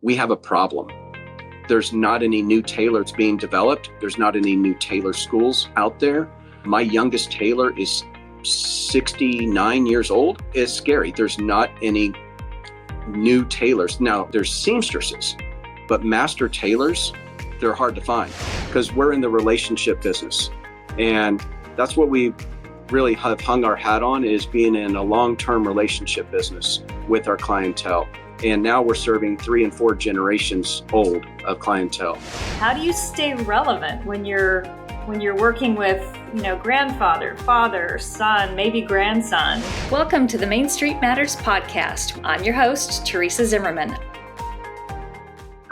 we have a problem. There's not any new tailors being developed. There's not any new tailor schools out there. My youngest tailor is 69 years old. It's scary. There's not any new tailors. Now, there's seamstresses, but master tailors, they're hard to find because we're in the relationship business. And that's what we really have hung our hat on, is being in a long-term relationship business with our clientele. And now we're serving 3 and 4 generations old of clientele. How do you stay relevant when you're working with, grandfather, father, son, maybe grandson? Welcome to the Main Street Matters podcast. I'm your host, Terresa Zimmerman.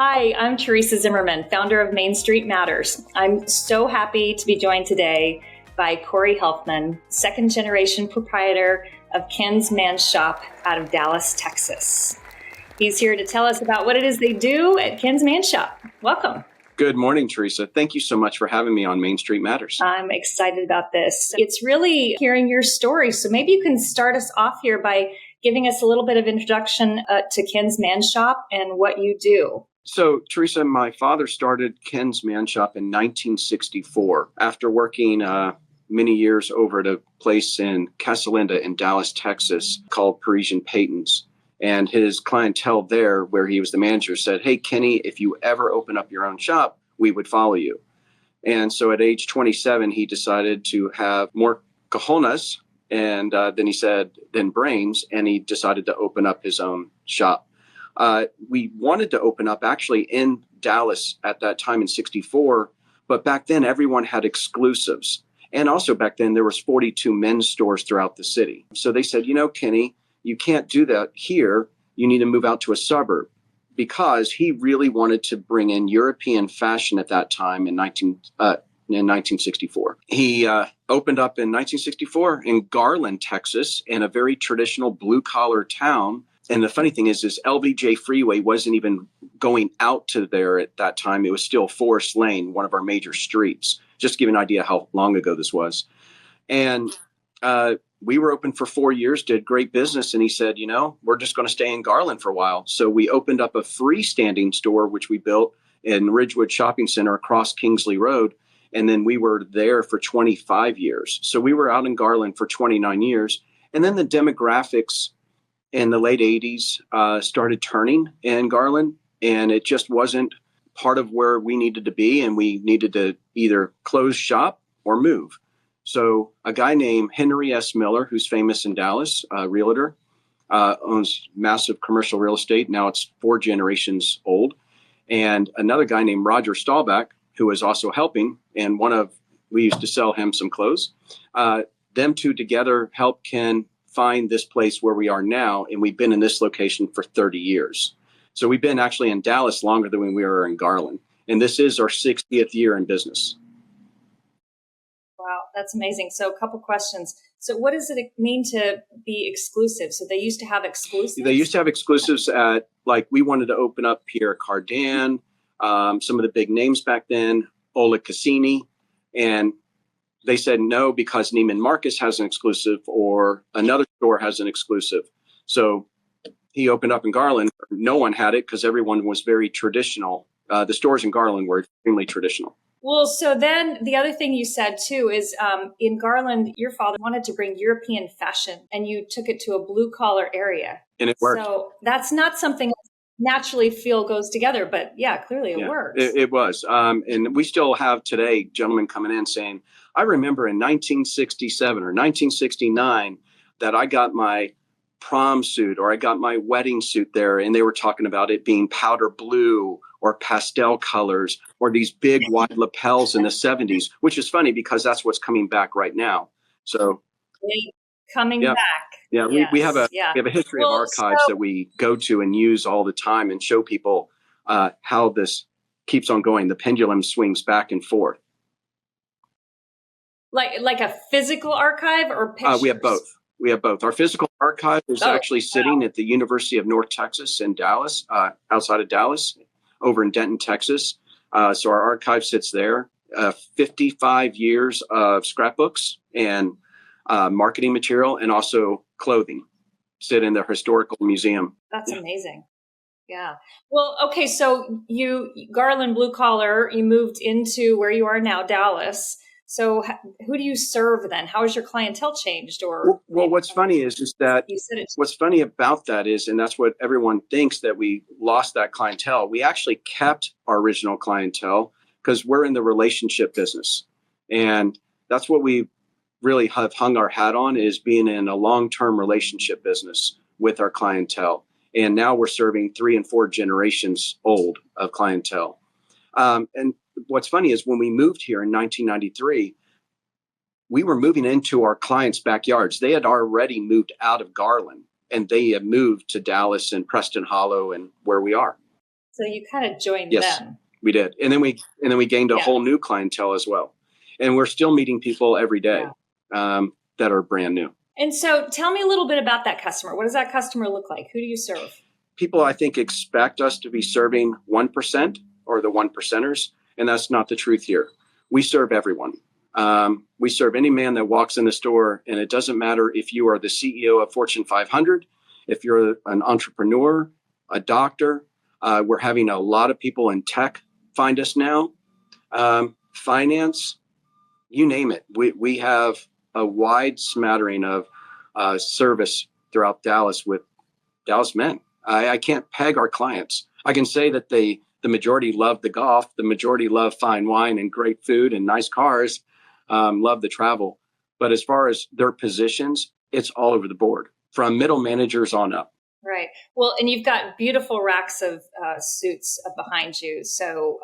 Hi, I'm Terresa Zimmerman, founder of Main Street Matters. I'm so happy to be joined today by Kory Helfman, second generation proprietor of Ken's Man Shop out of Dallas, Texas. He's here to tell us about what it is they do at Ken's Man Shop. Welcome. Good morning, Teresa. Thank you so much for having me on Main Street Matters. I'm excited about this. It's really hearing your story. So maybe you can start us off here by giving us a little bit of introduction to Ken's Man Shop and what you do. So, Teresa, my father started Ken's Man Shop in 1964 after working many years over at a place in Casa Linda in Dallas, Texas called Parisian Payton's. And his clientele there, where he was the manager, said, "Hey, Kenny, if you ever open up your own shop, we would follow you." And so at age 27, he decided to have more cojones. And then he said, then brains, and he decided to open up his own shop. We wanted to open up actually in Dallas at that time in 64, but back then everyone had exclusives. And also back then there was 42 men's stores throughout the city. So they said, Kenny, you can't do that here. You need to move out to a suburb, because he really wanted to bring in European fashion at that time in 1964. He opened up in 1964 in Garland, Texas, in a very traditional blue-collar town. And the funny thing is LBJ Freeway wasn't even going out to there at that time. It was still Forest Lane, one of our major streets, just to give you an idea how long ago this was. And we were open for 4 years, did great business. And he said, we're just going to stay in Garland for a while. So we opened up a freestanding store, which we built in Ridgewood Shopping Center across Kingsley Road. And then we were there for 25 years. So we were out in Garland for 29 years. And then the demographics in the late 80s started turning in Garland. And it just wasn't part of where we needed to be. And we needed to either close shop or move. So a guy named Henry S. Miller, who's famous in Dallas, a realtor, owns massive commercial real estate. Now it's 4 generations old. And another guy named Roger Stahlback, who is also helping, and we used to sell him some clothes. Them two together helped Ken find this place where we are now. And we've been in this location for 30 years. So we've been actually in Dallas longer than when we were in Garland. And this is our 60th year in business. Wow, that's amazing. So a couple questions. So what does it mean to be exclusive? So they used to have exclusives? They used to have exclusives at, we wanted to open up Pierre Cardin, some of the big names back then, Ola Cassini. And they said no, because Neiman Marcus has an exclusive or another store has an exclusive. So he opened up in Garland. No one had it because everyone was very traditional. The stores in Garland were extremely traditional. Well, so then the other thing you said, too, is in Garland, your father wanted to bring European fashion and you took it to a blue collar area. And it worked. So that's not something I naturally feel goes together. But yeah, clearly it works. It was. And we still have today gentlemen coming in saying, I remember in 1967 or 1969 that I got my prom suit or I got my wedding suit there. And they were talking about it being powder blue or pastel colors, or these big wide lapels in the 70s, which is funny because that's what's coming back right now. So coming back. Yeah, yes. we have a history of archives that we go to and use all the time and show people how this keeps on going. The pendulum swings back and forth. Like a physical archive or pictures? We have both. Our physical archive is actually sitting at the University of North Texas in Dallas, outside of Dallas, over in Denton, Texas. So our archive sits there. 55 years of scrapbooks and marketing material and also clothing sit in the historical museum. That's amazing. Yeah. Well, okay. So Garland blue collar, you moved into where you are now, Dallas. So who do you serve then? How has your clientele changed? Or Well, what's funny is that you said it. what's funny about that is, and that's what everyone thinks, that we lost that clientele. We actually kept our original clientele because we're in the relationship business. And that's what we really have hung our hat on, is being in a long-term relationship business with our clientele. And now we're serving 3 and 4 generations old of clientele. And what's funny is when we moved here in 1993, we were moving into our clients' backyards. They had already moved out of Garland, and they had moved to Dallas and Preston Hollow and where we are. So you kind of joined Yes, them. we did. And then we gained a whole new clientele as well. And we're still meeting people every day that are brand new. And so tell me a little bit about that customer. What does that customer look like? Who do you serve? People, I think, expect us to be serving 1% or the 1%ers, and that's not the truth here. We serve everyone. We serve any man that walks in the store, and it doesn't matter if you are the CEO of Fortune 500, if you're an entrepreneur, a doctor. We're having a lot of people in tech find us now, finance, you name it. We have a wide smattering of service throughout Dallas with Dallas men. I can't peg our clients. I can say that the majority love the golf, the majority love fine wine and great food and nice cars, love the travel. But as far as their positions, it's all over the board, from middle managers on up. Right. Well, and you've got beautiful racks of suits behind you. So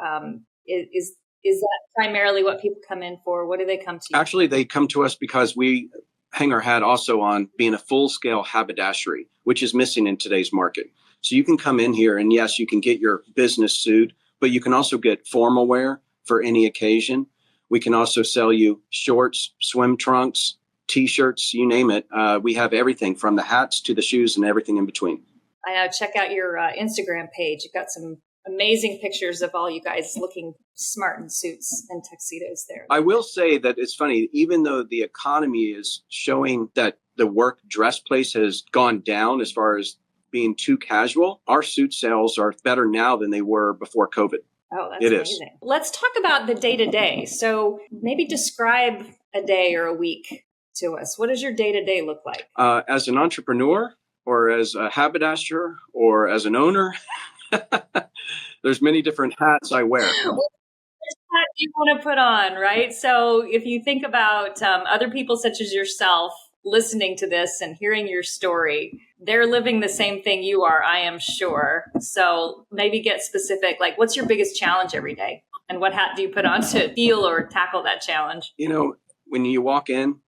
is that primarily what people come in for? What do they come to you? Actually, they come to us because we hang our hat also on being a full-scale haberdashery, which is missing in today's market. So you can come in here and yes, you can get your business suit, but you can also get formal wear for any occasion. We can also sell you shorts, swim trunks, T-shirts, you name it. We have everything from the hats to the shoes and everything in between. I know. Check out your Instagram page. You've got some amazing pictures of all you guys looking smart in suits and tuxedos there. I will say that it's funny, even though the economy is showing that the work dress place has gone down as far as being too casual, our suit sales are better now than they were before COVID. Oh, that's amazing. Let's talk about the day-to-day. So maybe describe a day or a week to us. What does your day-to-day look like? As an entrepreneur or as a haberdasher or as an owner, there's many different hats I wear. Which hat do you want to put on, right? So if you think about other people such as yourself listening to this and hearing your story, they're living the same thing you are, I am sure. So maybe get specific, like what's your biggest challenge every day? And what hat do you put on to deal or tackle that challenge? You know, when you walk in,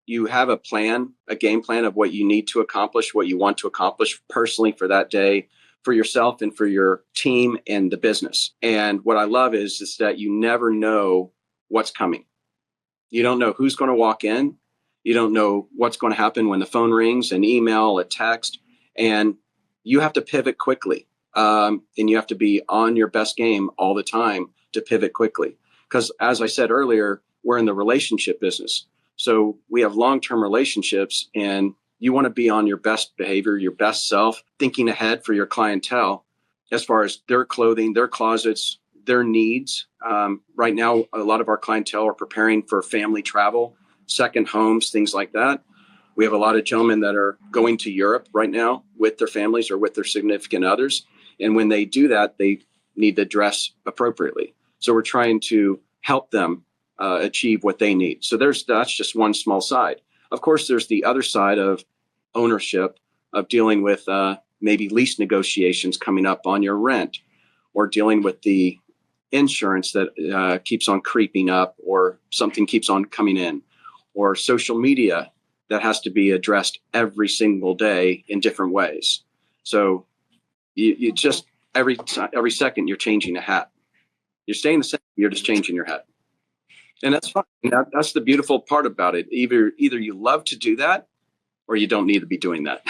you have a plan, a game plan of what you need to accomplish, what you want to accomplish personally for that day, for yourself and for your team and the business. And what I love is that you never know what's coming. You don't know who's going to walk in. You don't know what's going to happen when the phone rings, an email, a text, and you have to pivot quickly. And you have to be on your best game all the time to pivot quickly. Because as I said earlier, we're in the relationship business. So we have long-term relationships, and you want to be on your best behavior, your best self, thinking ahead for your clientele as far as their clothing, their closets, their needs. Right now, a lot of our clientele are preparing for family travel, second homes, things like that. We have a lot of gentlemen that are going to Europe right now with their families or with their significant others. And when they do that, they need to dress appropriately. So we're trying to help them achieve what they need. So that's just one small side. Of course, there's the other side of ownership, of dealing with maybe lease negotiations coming up on your rent, or dealing with the insurance that keeps on creeping up, or something keeps on coming in, or social media that has to be addressed every single day in different ways. So you just every second you're changing a hat. You're staying the same. You're just changing your hat. And that's fine. That's the beautiful part about it. Either you love to do that or you don't need to be doing that.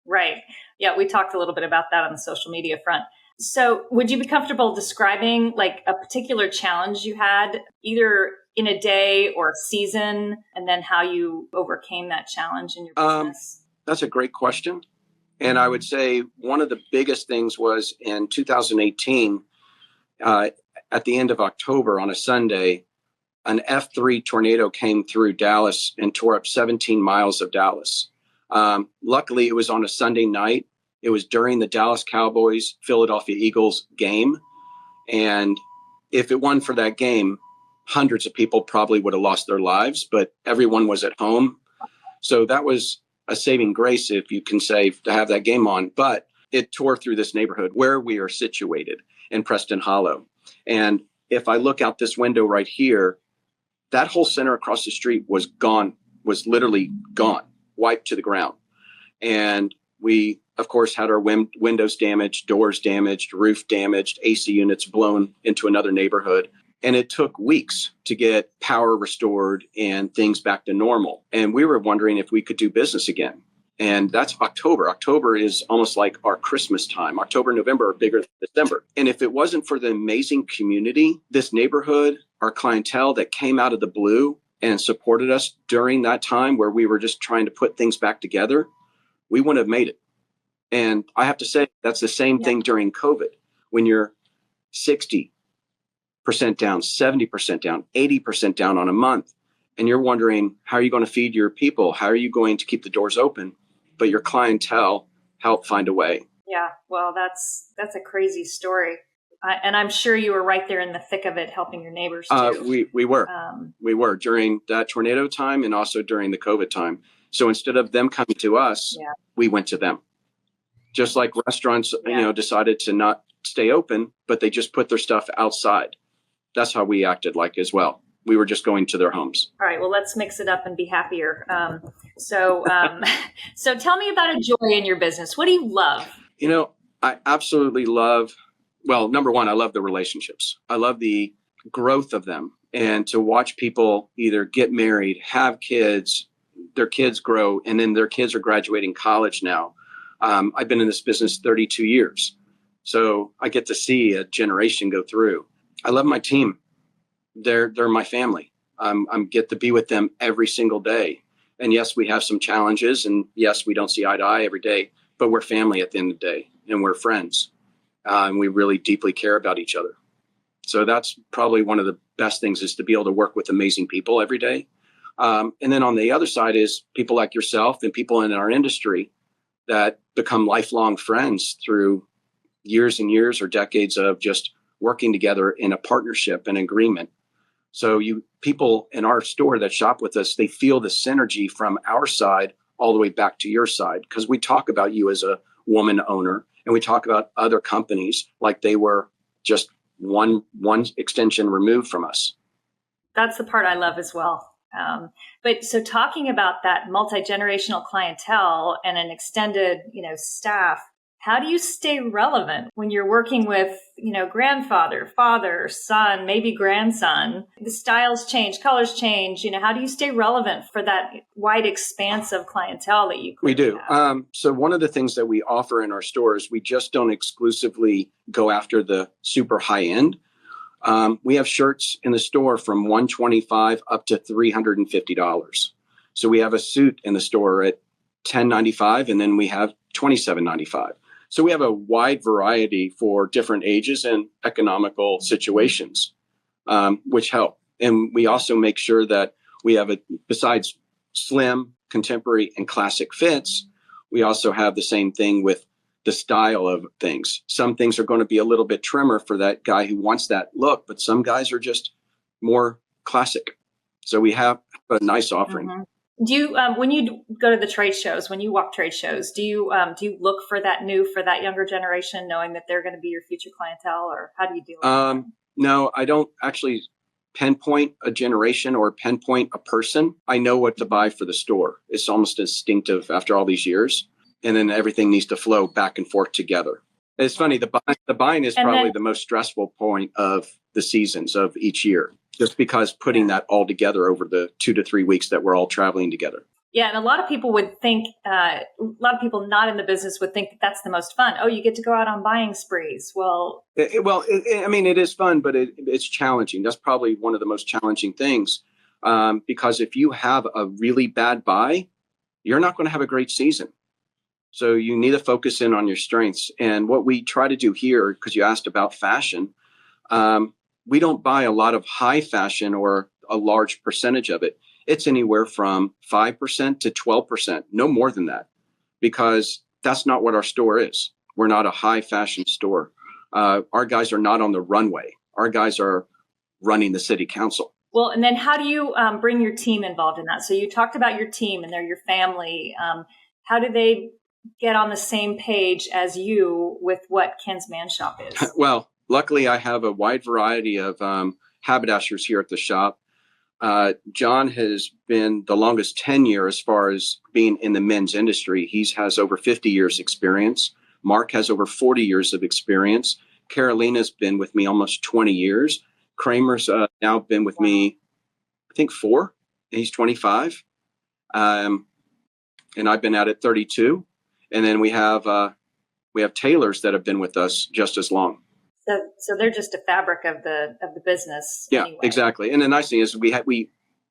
Right. Yeah, we talked a little bit about that on the social media front. So would you be comfortable describing like a particular challenge you had either in a day or a season, and then how you overcame that challenge in your business? That's a great question. And I would say one of the biggest things was in 2018, at the end of October on a Sunday, an F3 tornado came through Dallas and tore up 17 miles of Dallas. Luckily, it was on a Sunday night. It was during the Dallas Cowboys Philadelphia Eagles game. And if it weren't for that game, hundreds of people probably would have lost their lives, but everyone was at home. So that was a saving grace, if you can say, to have that game on. But it tore through this neighborhood where we are situated in Preston Hollow. And if I look out this window right here, that whole center across the street was gone, was literally gone, wiped to the ground. And we, of course, had our windows damaged, doors damaged, roof damaged, AC units blown into another neighborhood. And it took weeks to get power restored and things back to normal. And we were wondering if we could do business again. And that's October. October is almost like our Christmas time. October, November are bigger than December. And if it wasn't for the amazing community, this neighborhood, our clientele that came out of the blue and supported us during that time where we were just trying to put things back together, we wouldn't have made it. And I have to say, that's the same thing during COVID. When you're 60% down, 70% down, 80% down on a month, and you're wondering, how are you going to feed your people? How are you going to keep the doors open? But your clientele helped find a way. Yeah, well, that's a crazy story. And I'm sure you were right there in the thick of it, helping your neighbors too. We were during that tornado time and also during the COVID time. So instead of them coming to us, we went to them. Just like restaurants, decided to not stay open, but they just put their stuff outside. That's how we acted like as well. We were just going to their homes. All right. Well, let's mix it up and be happier. So tell me about a joy in your business. What do you love? I absolutely love, well, number one, I love the relationships. I love the growth of them, and to watch people either get married, have kids, their kids grow, and then their kids are graduating college now. I've been in this business 32 years. So I get to see a generation go through. I love my team. They're my family. I'm get to be with them every single day. And yes, we have some challenges, and yes, we don't see eye to eye every day, but we're family at the end of the day, and we're friends. And we really deeply care about each other. So that's probably one of the best things, is to be able to work with amazing people every day. And then on the other side is people like yourself and people in our industry that become lifelong friends through years and years or decades of just working together in a partnership and agreement. So people in our store that shop with us, they feel the synergy from our side all the way back to your side, because we talk about you as a woman owner, and we talk about other companies like they were just one extension removed from us. That's the part I love as well. But so talking about that multi-generational clientele and an extended, staff, how do you stay relevant when you're working with, grandfather, father, son, maybe grandson? The styles change, colors change. How do you stay relevant for that wide expanse of clientele that you We do. have? So one of the things that we offer in our stores, we just don't exclusively go after the super high end. We have shirts in the store from $125 up to $350. So we have a suit in the store at $10.95, and then we have $27.95. So we have a wide variety for different ages and economical situations, which help. And we also make sure that we have besides slim, contemporary, and classic fits, we also have the same thing with the style of things. Some things are going to be a little bit trimmer for that guy who wants that look, but some guys are just more classic. So we have a nice offering. Mm-hmm. Do you, when you go to the trade shows, when you walk trade shows, do you look for that younger generation, knowing that they're going to be your future clientele, or how do you deal with that? No, I don't actually pinpoint a generation or pinpoint a person. I know what to buy for the store. It's almost instinctive after all these years. And then everything needs to flow back and forth together. It's funny, the buying is probably the most stressful point of the seasons of each year, just because putting that all together over the 2 to 3 weeks that we're all traveling together. Yeah, and a lot of people would think, a lot of people not in the business would think that that's the most fun. Oh, you get to go out on buying sprees. Well, it is fun, but it's challenging. That's probably one of the most challenging things, because if you have a really bad buy, you're not going to have a great season. So you need to focus in on your strengths. And what we try to do here, because you asked about fashion, we don't buy a lot of high fashion or a large percentage of it. It's anywhere from 5% to 12%, no more than that, because that's not what our store is. We're not a high fashion store. Our guys are not on the runway. Our guys are running the city council. Well, and then how do you bring your team involved in that? So you talked about your team and they're your family. How do they get on the same page as you with what Ken's Man Shop is? Well, luckily I have a wide variety of haberdashers here at the shop. John has been the longest tenure as far as being in the men's industry. He has over 50 years experience. Mark has over 40 years of experience. Carolina's been with me almost 20 years. Kramer's now been with me, I think 4. He's 25. And I've been at it 32. And then we have tailors that have been with us just as long. So they're just a fabric of the business. Yeah, anyway. Exactly. And the nice thing is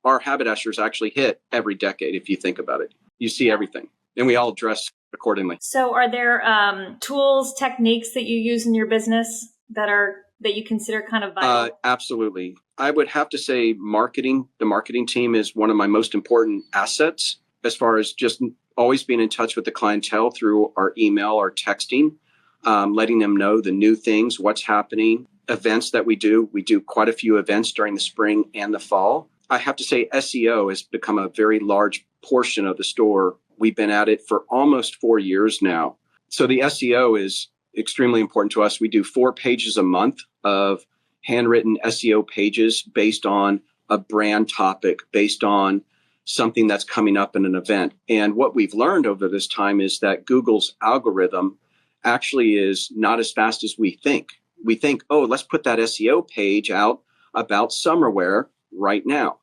our haberdashers actually hit every decade. If you think about it, you see everything, and we all dress accordingly. So are there tools, techniques that you use in your business that you consider kind of vital? Absolutely. I would have to say marketing. The marketing team is one of my most important assets as far as just always being in touch with the clientele through our email or texting, letting them know the new things, what's happening, events that we do. We do quite a few events during the spring and the fall. I have to say SEO has become a very large portion of the store. We've been at it for almost 4 years now. So the SEO is extremely important to us. We do 4 pages a month of handwritten SEO pages based on a brand topic, based on something that's coming up in an event. And what we've learned over this time is that Google's algorithm actually is not as fast as we think. We think, oh, let's put that SEO page out about summerwear right now.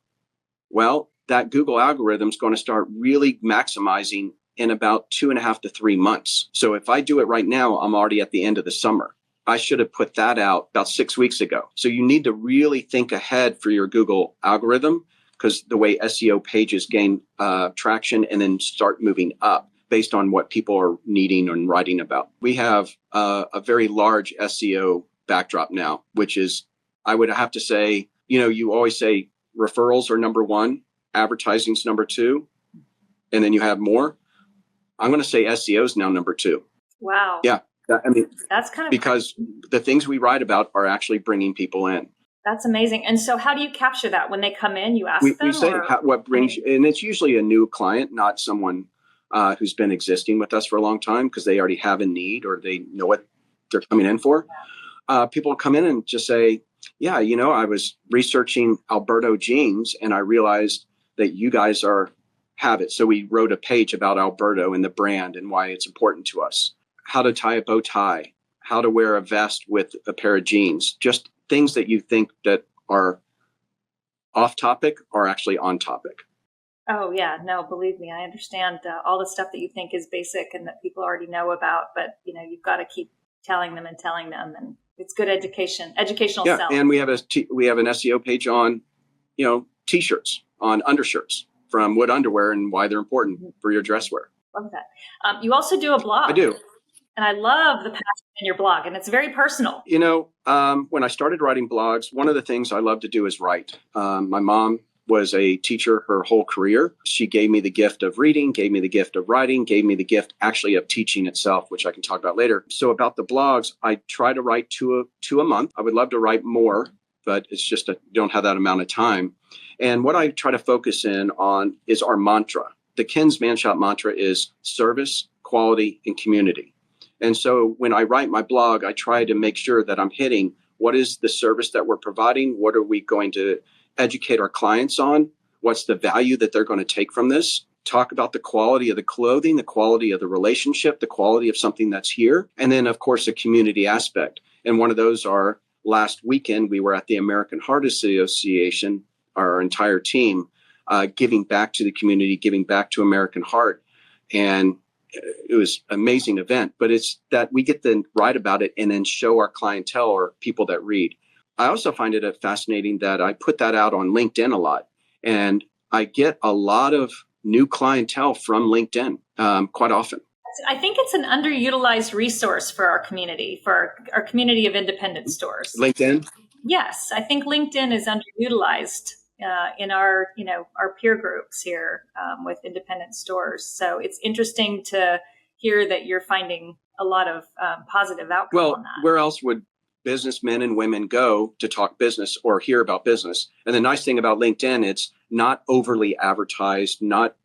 Well, that Google algorithm is going to start really maximizing in about 2.5 to 3 months. So if I do it right now, I'm already at the end of the summer. I should have put that out about 6 weeks ago. So you need to really think ahead for your Google algorithm, because the way SEO pages gain traction and then start moving up based on what people are needing and writing about. We have a very large SEO backdrop now, which is, I would have to say, you always say referrals are number 1, advertising's number 2, and then you have more. I'm going to say SEO is now number 2. Wow. Yeah. That's kind of because the things we write about are actually bringing people in. That's amazing. And so how do you capture that? When they come in, you ask them? We say what brings you, and it's usually a new client, not someone who's been existing with us for a long time because they already have a need or they know what they're coming in for. People come in and just say, yeah, I was researching Alberto jeans and I realized that you guys have it. So we wrote a page about Alberto and the brand and why it's important to us. How to tie a bow tie, how to wear a vest with a pair of jeans, just things that you think that are off topic are actually on topic. Oh, yeah. No, believe me, I understand all the stuff that you think is basic and that people already know about, but you've got to keep telling them, and it's good educational Yeah, sell. and we have an SEO page on, t-shirts, on undershirts from Wood Underwear and why they're important for your dress wear. Love that. You also do a blog. I do. And I love the passion in your blog, and it's very personal. When I started writing blogs, one of the things I love to do is write. My mom was a teacher her whole career. She gave me the gift of reading, gave me the gift of writing, gave me the gift actually of teaching itself, which I can talk about later. So about the blogs, I try to write two a month. I would love to write more, but it's just don't have that amount of time. And what I try to focus in on is our mantra. The Ken's Man Shop mantra is service, quality, and community. And so when I write my blog, I try to make sure that I'm hitting what is the service that we're providing? What are we going to educate our clients on? What's the value that they're going to take from this? Talk about the quality of the clothing, the quality of the relationship, the quality of something that's here. And then, of course, a community aspect. And one of those are last weekend, we were at the American Heart Association, our entire team, giving back to the community, giving back to American Heart. And it was an amazing event, but it's that we get to write about it and then show our clientele or people that read. I also find it fascinating that I put that out on LinkedIn a lot, and I get a lot of new clientele from LinkedIn quite often. That's I think it's an underutilized resource for our community, for our community of independent stores. LinkedIn? Yes, I think LinkedIn is underutilized in our, our peer groups here with independent stores. So it's interesting to hear that you're finding a lot of positive outcome on that. Where else would businessmen and women go to talk business or hear about business? And the nice thing about LinkedIn, it's not overly advertised, not,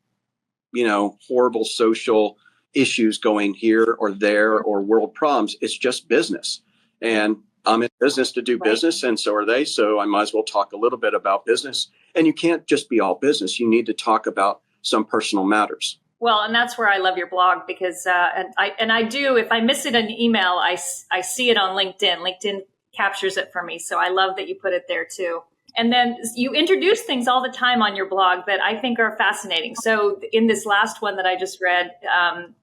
horrible social issues going here or there or world problems. It's just business. And I'm in business to do business, and so are they. So I might as well talk a little bit about business. And you can't just be all business. You need to talk about some personal matters. Well, and that's where I love your blog because, I do, if I miss it in email, I see it on LinkedIn. LinkedIn captures it for me. So I love that you put it there too. And then you introduce things all the time on your blog that I think are fascinating. So in this last one that I just read,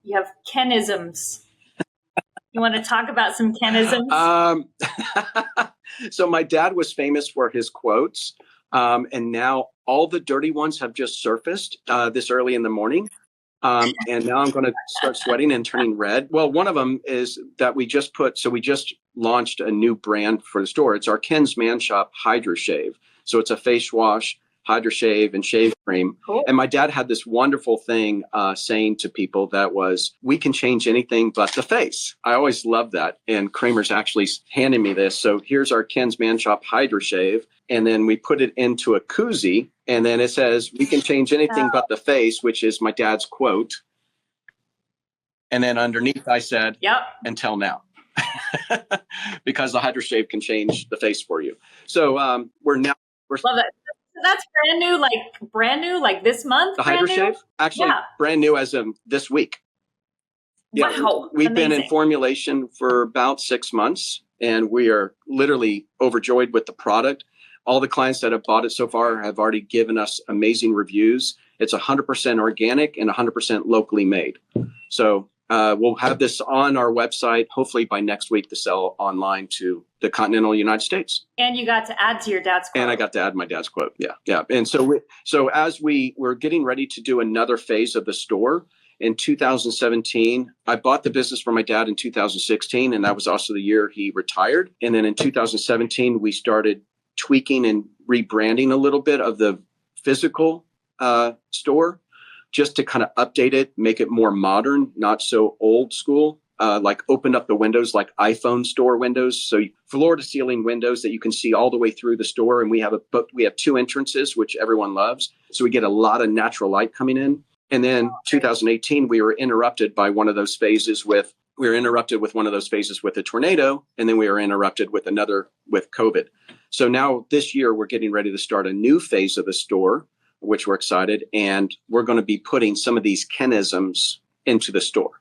you have Kenisms. You want to talk about some Kenisms? So my dad was famous for his quotes. And now all the dirty ones have just surfaced this early in the morning. And now I'm going to start sweating and turning red. Well, one of them is that we just launched a new brand for the store. It's our Ken's Man Shop HydroShave. So it's a face wash, HydroShave, and shave cream. Cool. And my dad had this wonderful thing saying to people that was, we can change anything but the face. I always loved that. And Kramer's actually handed me this. So here's our Ken's Man Shop HydroShave. And then we put it into a koozie. And then it says, we can change anything but the face, which is my dad's quote. And then underneath I said, yep, until now. Because the HydroShave can change the face for you. So we're love it. That's brand new, like this month. The HydroShave, actually, brand new as of this week. Yeah, wow, we've been in formulation for about 6 months, and we are literally overjoyed with the product. All the clients that have bought it so far have already given us amazing reviews. It's 100% organic and 100% locally made. So we'll have this on our website, hopefully by next week, to sell online to the continental United States. And you got to add to your dad's quote. And I got to add my dad's quote. Yeah. And so as we're getting ready to do another phase of the store in 2017, I bought the business from my dad in 2016, and that was also the year he retired. And then in 2017, we started tweaking and rebranding a little bit of the physical store, just to kind of update it, make it more modern, not so old school, like opened up the windows like iPhone store windows. So floor to ceiling windows that you can see all the way through the store. And we have 2 entrances, which everyone loves. So we get a lot of natural light coming in. And then 2018, we were interrupted by one of those phases with a tornado. And then we were interrupted with COVID. So now this year, we're getting ready to start a new phase of the store, which we're excited. And we're going to be putting some of these Kenisms into the store.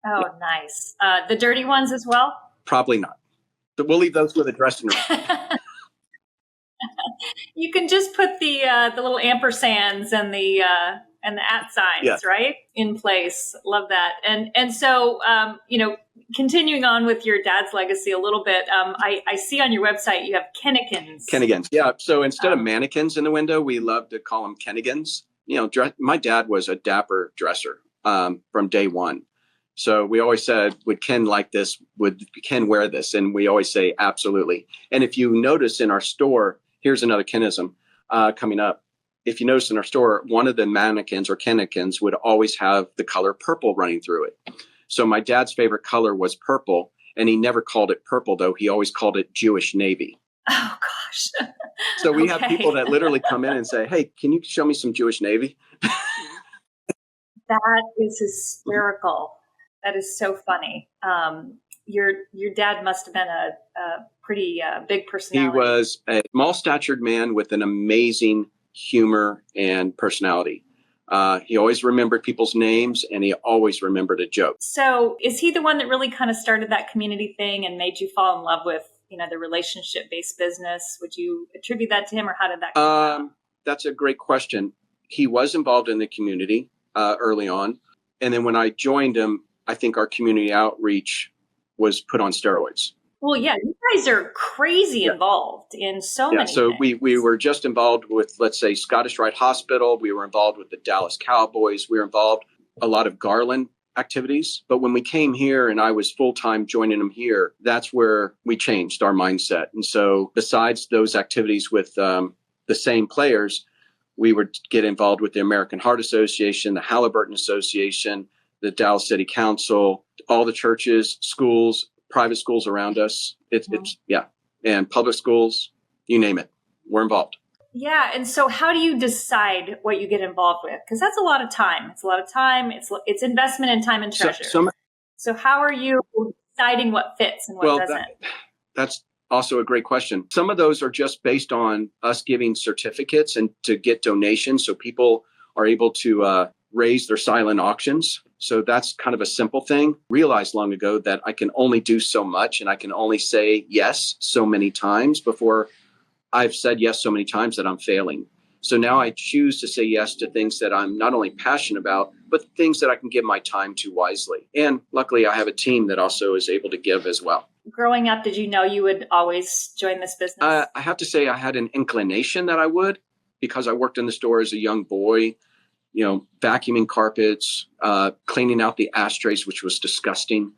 Oh, nice. The dirty ones as well? Probably not. But we'll leave those with the dressing room. You can just put the little ampersands and the at signs, right, in place. Love that. And so, continuing on with your dad's legacy a little bit, I see on your website you have Kennigans. Yeah. So instead of mannequins in the window, we love to call them Kennigans. My dad was a dapper dresser from day one. So we always said, would Ken like this? Would Ken wear this? And we always say, absolutely. And if you notice in our store, here's another Kenism coming up. If you notice in our store, one of the mannequins or Kennigans would always have the color purple running through it. So my dad's favorite color was purple, and he never called it purple, though. He always called it Jewish Navy. Oh, gosh. So we have people that literally come in and say, hey, can you show me some Jewish Navy? That is hysterical. That is so funny. Your dad must have been a pretty big personality. He was a small-statured man with an amazing humor and personality. He always remembered people's names, and he always remembered a joke. So is he the one that really kind of started that community thing and made you fall in love with, the relationship-based business? Would you attribute that to him, or how did that come about? That's a great question. He was involved in the community early on. And then when I joined him, I think our community outreach was put on steroids. Well, yeah, you guys are crazy involved in so many so things. we were just involved with, let's say, Scottish Rite Hospital. We were involved with the Dallas Cowboys. We were involved a lot of Garland activities. But when we came here and I was full-time joining them here, that's where we changed our mindset. And so besides those activities with the same players, we would get involved with the American Heart Association, the Halliburton Association, the Dallas City Council, all the churches, schools, private schools around us. It's and public schools, you name it, we're involved. Yeah. And so how do you decide what you get involved with? Because that's a lot of time. It's a lot of time. It's investment in time and treasure. So how are you deciding what fits and what doesn't? That's also a great question. Some of those are just based on us giving certificates and to get donations. So people are able to raise their silent auctions. So that's kind of a simple thing. Realized long ago that I can only do so much and I can only say yes so many times before I've said yes so many times that I'm failing. So now I choose to say yes to things that I'm not only passionate about, but things that I can give my time to wisely. And luckily, I have a team that also is able to give as well. Growing up, did you know you would always join this business? I have to say I had an inclination that I would, because I worked in the store as a young boy, vacuuming carpets, cleaning out the ashtrays, which was disgusting,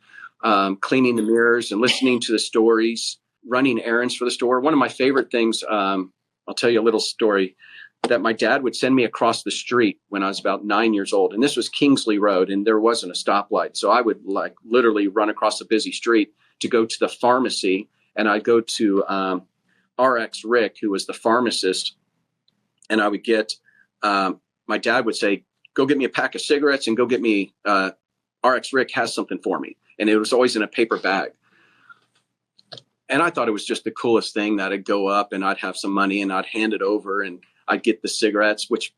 cleaning the mirrors and listening to the stories, running errands for the store. One of my favorite things, I'll tell you a little story, that my dad would send me across the street when I was about 9 years old. And this was Kingsley Road, and there wasn't a stoplight. So I would literally run across a busy street to go to the pharmacy. And I'd go to RX Rick, who was the pharmacist. And I would get, my dad would say, go get me a pack of cigarettes and go get me, RX Rick has something for me. And it was always in a paper bag. And I thought it was just the coolest thing that I'd go up and I'd have some money and I'd hand it over and I'd get the cigarettes, which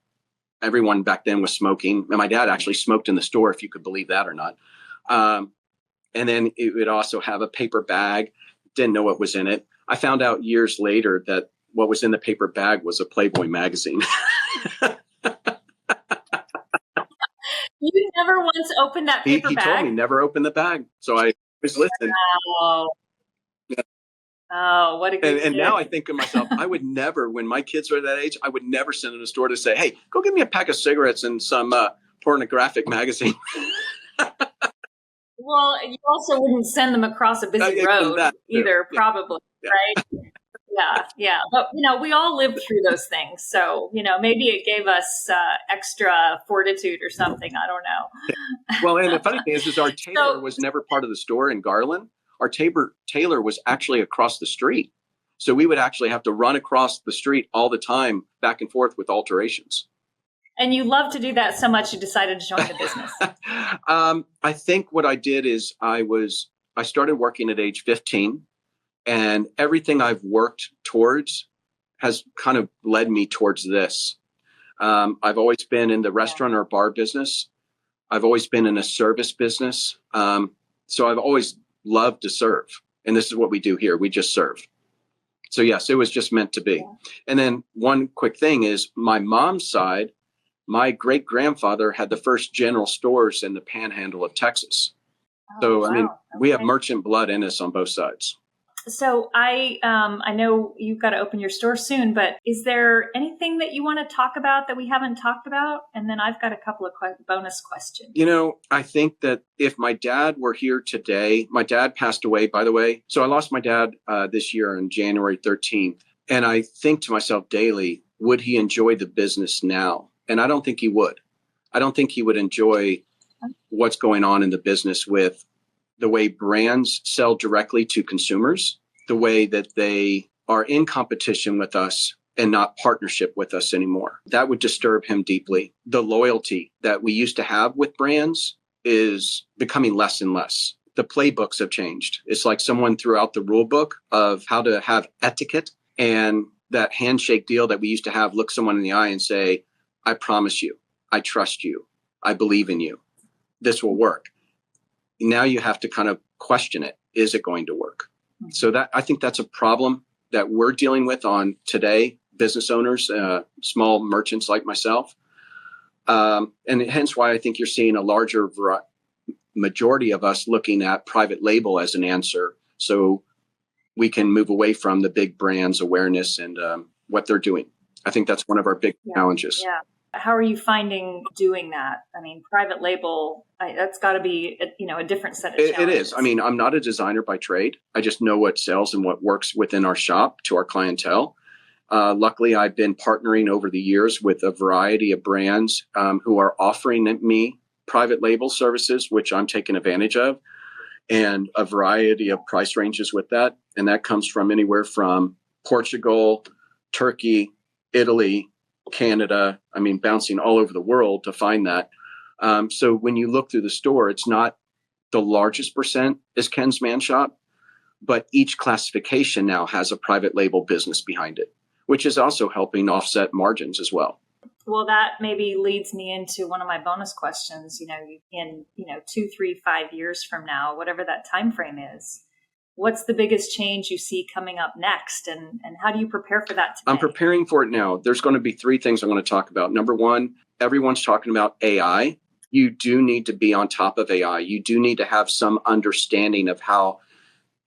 everyone back then was smoking. And my dad actually smoked in the store, if you could believe that or not. And then it would also have a paper bag. Didn't know what was in it. I found out years later that what was in the paper bag was a Playboy magazine. You never once opened that paper bag? He told me never open the bag. So I was listening. Wow. Oh, what a good And now I think to myself, I would never, when my kids are that age, I would never send them to the store to say, hey, go get me a pack of cigarettes and some pornographic magazine. Well, you also wouldn't send them across a busy road either, probably, right? Yeah. But, we all lived through those things. So, maybe it gave us extra fortitude or something. I don't know. Well, and the funny thing is our tailor was never part of the store in Garland. Our tailor was actually across the street. So we would actually have to run across the street all the time, back and forth with alterations. And you love to do that so much you decided to join the business. I think what I did is I started working at age 15, and everything I've worked towards has kind of led me towards this. I've always been in the restaurant or bar business. I've always been in a service business. So I've always loved to serve. And this is what we do here. We just serve. So yes, it was just meant to be. Yeah. And then one quick thing is my mom's side, my great grandfather had the first general stores in the panhandle of Texas. So, wow. We have merchant blood in us on both sides. So I know you've got to open your store soon, but is there anything that you want to talk about that we haven't talked about? And then I've got a couple of bonus questions. I think that if my dad were here today, my dad passed away, by the way. So I lost my dad this year on January 13th. And I think to myself daily, would he enjoy the business now? And I don't think he would. I don't think he would enjoy what's going on in the business with the way brands sell directly to consumers, the way that they are in competition with us and not partnership with us anymore. That would disturb him deeply. The loyalty that we used to have with brands is becoming less and less. The playbooks have changed. It's like someone threw out the rule book of how to have etiquette, and that handshake deal that we used to have, look someone in the eye and say, I promise you, I trust you, I believe in you, this will work. Now you have to kind of question it. Is it going to work? So I think that's a problem that we're dealing with on today, business owners, small merchants like myself. And hence why I think you're seeing a larger majority of us looking at private label as an answer. So we can move away from the big brands awareness and what they're doing. I think that's one of our big challenges. Yeah. How are you finding doing that? I mean, private label, that's got to be, a different set of challenges. It is. I mean, I'm not a designer by trade. I just know what sells and what works within our shop to our clientele. Luckily, I've been partnering over the years with a variety of brands who are offering me private label services, which I'm taking advantage of, and a variety of price ranges with that. And that comes from anywhere from Portugal, Turkey, Italy, Canada. I mean, bouncing all over the world to find that. So when you look through the store, it's not the largest percent is Ken's Man Shop, but each classification now has a private label business behind it, which is also helping offset margins as well. Well, that maybe leads me into one of my bonus questions. In 2, 3, 5 years from now, whatever that time frame is, what's the biggest change you see coming up next, and how do you prepare for that today? I'm preparing for it now. There's going to be 3 things I'm going to talk about. Number one, everyone's talking about AI. You do need to be on top of AI. You do need to have some understanding of how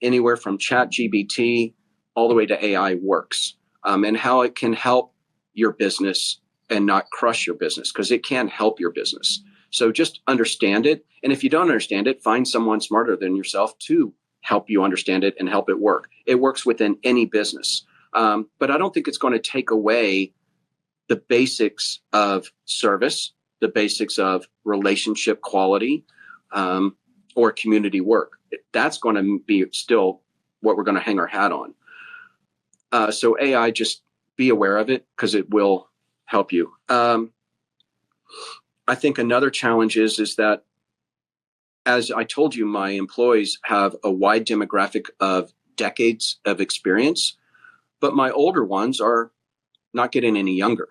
anywhere from ChatGPT all the way to AI works, and how it can help your business and not crush your business, because it can help your business. So just understand it. And if you don't understand it, find someone smarter than yourself to help you understand it and help it work. It works within any business. But I don't think it's going to take away the basics of service, the basics of relationship quality, or community work. That's going to be still what we're going to hang our hat on. So AI, just be aware of it because it will help you. I think another challenge is that, as I told you, my employees have a wide demographic of decades of experience, but my older ones are not getting any younger.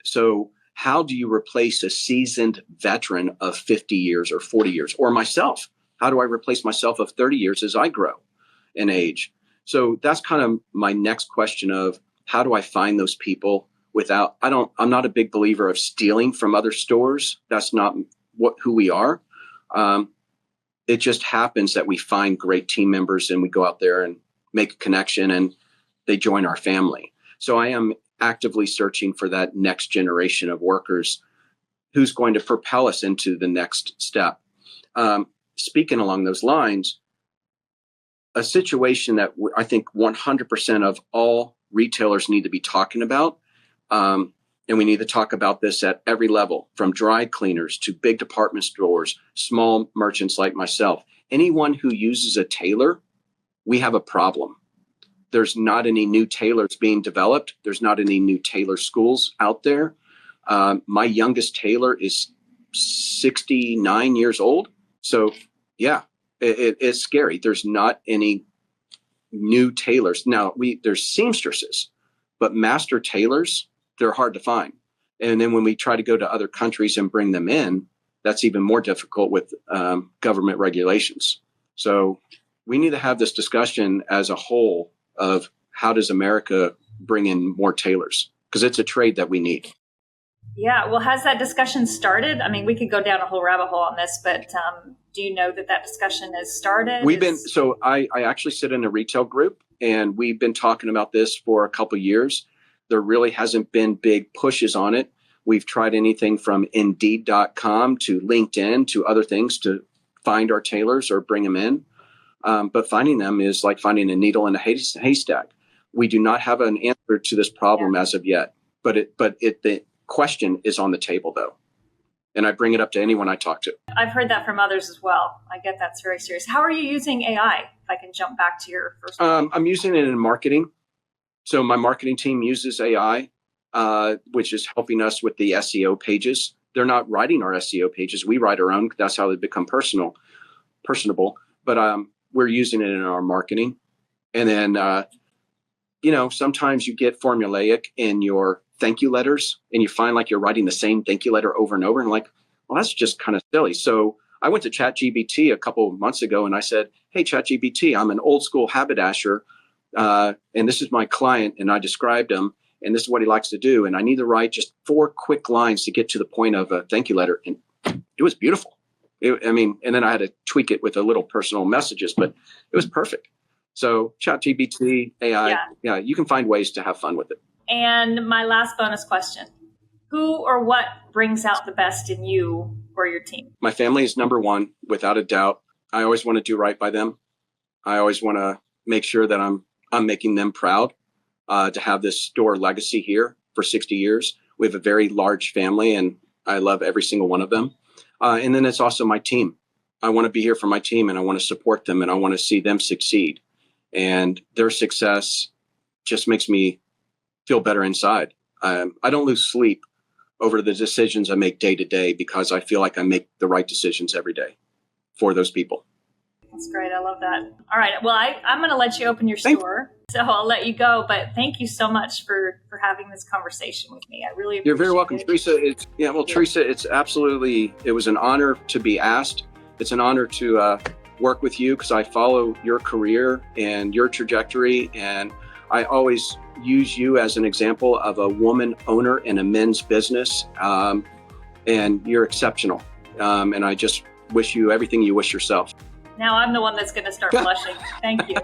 So how do you replace a seasoned veteran of 50 years or 40 years, or myself? How do I replace myself of 30 years as I grow in age? So that's kind of my next question of how do I find those people without, I'm not a big believer of stealing from other stores. That's not who we are. It just happens that we find great team members and we go out there and make a connection and they join our family. So I am actively searching for that next generation of workers who's going to propel us into the next step. Speaking along those lines, a situation that I think 100% of all retailers need to be talking about, and we need to talk about this at every level, from dry cleaners to big department stores, small merchants like myself. Anyone who uses a tailor, we have a problem. There's not any new tailors being developed. There's not any new tailor schools out there. My youngest tailor is 69 years old. So yeah, it's scary. There's not any new tailors. Now there's seamstresses, but master tailors, they're hard to find. And then when we try to go to other countries and bring them in, that's even more difficult with government regulations. So we need to have this discussion as a whole of how does America bring in more tailors? Because it's a trade that we need. Yeah. Well, has that discussion started? I mean, we could go down a whole rabbit hole on this, but do you know that discussion has started? So I actually sit in a retail group, and we've been talking about this for a couple of years. There really hasn't been big pushes on it. We've tried anything from Indeed.com to LinkedIn to other things to find our tailors or bring them in. But finding them is like finding a needle in a haystack. We do not have an answer to this problem as of yet. But the question is on the table, though. And I bring it up to anyone I talk to. I've heard that from others as well. I get that's very serious. How are you using AI? If I can jump back to your first one. I'm using it in marketing. So my marketing team uses AI, which is helping us with the SEO pages. They're not writing our SEO pages. We write our own. That's how they become personable. But we're using it in our marketing. And then, sometimes you get formulaic in your thank you letters, and you find like you're writing the same thank you letter over and over, and like, well, that's just kind of silly. So I went to ChatGPT a couple of months ago and I said, hey, ChatGPT, I'm an old school haberdasher, and this is my client, and I described him, and this is what he likes to do, and I need to write just 4 quick lines to get to the point of a thank you letter. And it was beautiful. And then I had to tweak it with a little personal messages, but it was perfect. So ChatGPT, AI, yeah, you can find ways to have fun with it. And my last bonus question, Who or what brings out the best in you or your team? My family is number one, without a doubt. I always want to do right by them. I always want to make sure that I'm making them proud to have this store legacy here for 60 years. We have a very large family, and I love every single one of them. And then it's also my team. I want to be here for my team, and I want to support them, and I want to see them succeed. And their success just makes me feel better inside. I don't lose sleep over the decisions I make day to day because I feel like I make the right decisions every day for those people. That's great. I love that. All right. Well, I'm going to let you open your store, so I'll let you go. But thank you so much for having this conversation with me. I really appreciate it. You're very welcome, Teresa. Teresa, it was an honor to be asked. It's an honor to work with you because I follow your career and your trajectory, and I always use you as an example of a woman owner in a men's business, and you're exceptional. And I just wish you everything you wish yourself. Now I'm the one that's going to start blushing. Thank you.